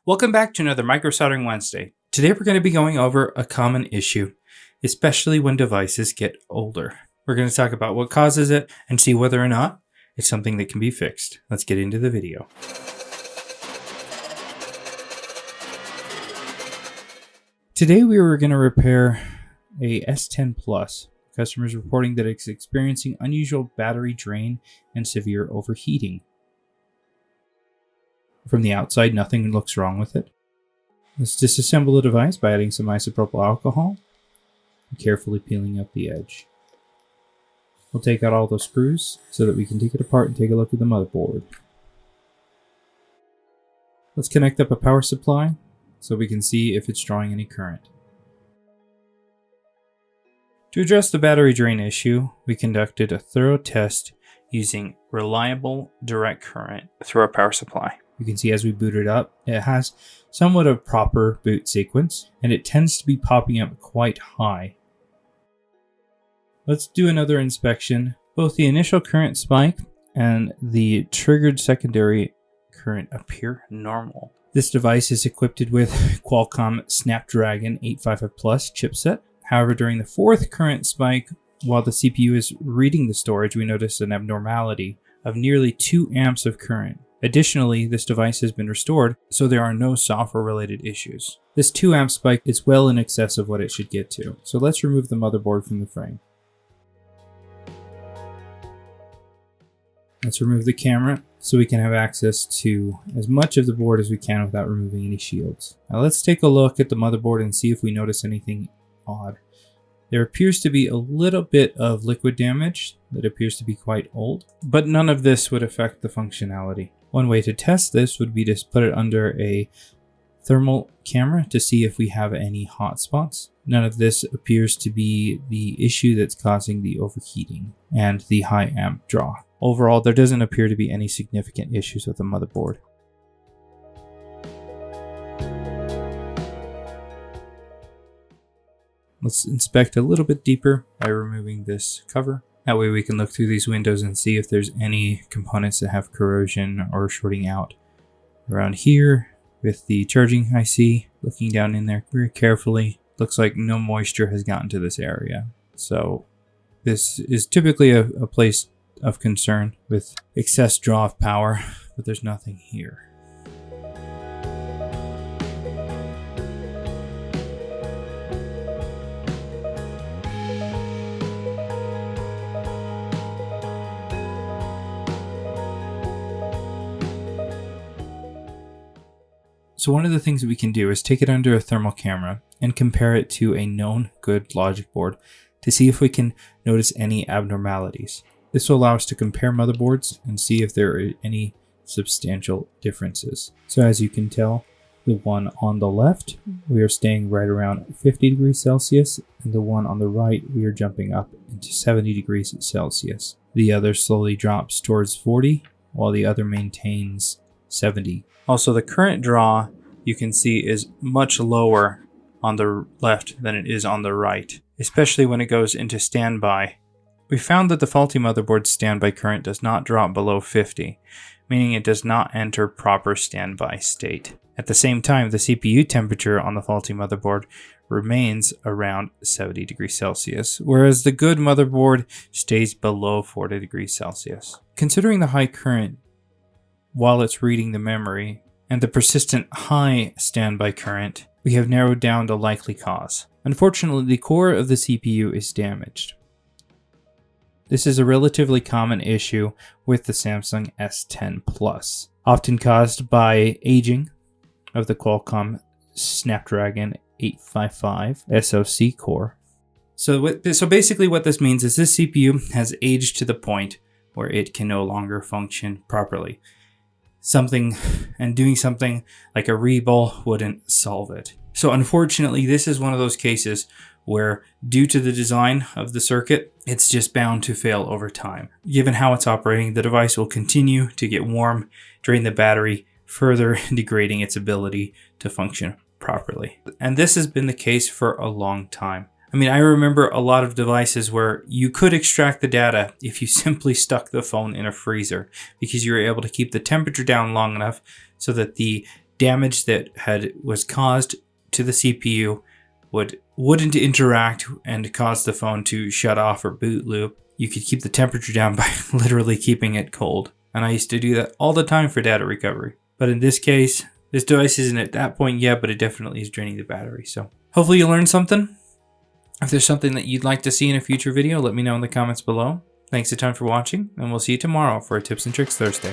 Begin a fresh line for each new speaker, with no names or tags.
Welcome back to another Micro Soldering Wednesday. Today we're going to be going over a common issue, especially when devices get older. We're going to talk about what causes it and see whether or not it's something that can be fixed. Let's get into the video. Today we were going to repair a S10 Plus. Customers reporting that it's experiencing unusual battery drain and severe overheating. From the outside, nothing looks wrong with it. Let's disassemble the device by adding some isopropyl alcohol and carefully peeling up the edge. We'll take out all those screws so that we can take it apart and take a look at the motherboard. Let's connect up a power supply so we can see if it's drawing any current. To address the battery drain issue, we conducted a thorough test using reliable direct current through our power supply. You can see as we boot it up, it has somewhat of a proper boot sequence, and it tends to be popping up quite high. Let's do another inspection. Both the initial current spike and the triggered secondary current appear normal. This device is equipped with Qualcomm Snapdragon 855 Plus chipset. However, during the fourth current spike, while the CPU is reading the storage, we notice an abnormality of nearly 2 amps of current. Additionally, this device has been restored, so there are no software-related issues. This 2 amp spike is well in excess of what it should get to. So let's remove the motherboard from the frame. Let's remove the camera so we can have access to as much of the board as we can without removing any shields. Now let's take a look at the motherboard and see if we notice anything odd. There appears to be a little bit of liquid damage that appears to be quite old, but none of this would affect the functionality. One way to test this would be to put it under a thermal camera to see if we have any hot spots. None of this appears to be the issue that's causing the overheating and the high amp draw. Overall, there doesn't appear to be any significant issues with the motherboard. Let's inspect a little bit deeper by removing this cover. That way we can look through these windows and see if there's any components that have corrosion or shorting out. Around here with the charging IC, looking down in there very carefully, looks like no moisture has gotten to this area. So this is typically a place of concern with excess draw of power, but there's nothing here. So one of the things that we can do is take it under a thermal camera and compare it to a known good logic board to see if we can notice any abnormalities. This will allow us to compare motherboards and see if there are any substantial differences. So as you can tell, the one on the left, we are staying right around 50 degrees Celsius, and the one on the right, we are jumping up into 70 degrees Celsius. The other slowly drops towards 40, while the other maintains 70. Also, the current draw you can see is much lower on the left than it is on the right, especially when it goes into standby. We found that the faulty motherboard's standby current does not drop below 50, meaning it does not enter proper standby state. At the same time, the CPU temperature on the faulty motherboard remains around 70 degrees Celsius, whereas the good motherboard stays below 40 degrees Celsius. Considering the high current while it's reading the memory and the persistent high standby current, we have narrowed down the likely cause. Unfortunately, the core of the CPU is damaged. This is a relatively common issue with the Samsung S10 Plus, often caused by aging of the Qualcomm Snapdragon 855 SoC core. So basically what this means is this CPU has aged to the point where it can no longer function properly. Doing something like a rebuild wouldn't solve it. So unfortunately, this is one of those cases where, due to the design of the circuit, it's just bound to fail over time. Given how it's operating, the device will continue to get warm, drain the battery, further degrading its ability to function properly. And this has been the case for a long time. I mean, I remember a lot of devices where you could extract the data if you simply stuck the phone in a freezer, because you were able to keep the temperature down long enough so that the damage that was caused to the CPU wouldn't interact and cause the phone to shut off or boot loop. You could keep the temperature down by literally keeping it cold. And I used to do that all the time for data recovery. But in this case, this device isn't at that point yet, but it definitely is draining the battery. So hopefully you learned something. If there's something that you'd like to see in a future video, let me know in the comments below. Thanks a ton for watching, and we'll see you tomorrow for a Tips and Tricks Thursday.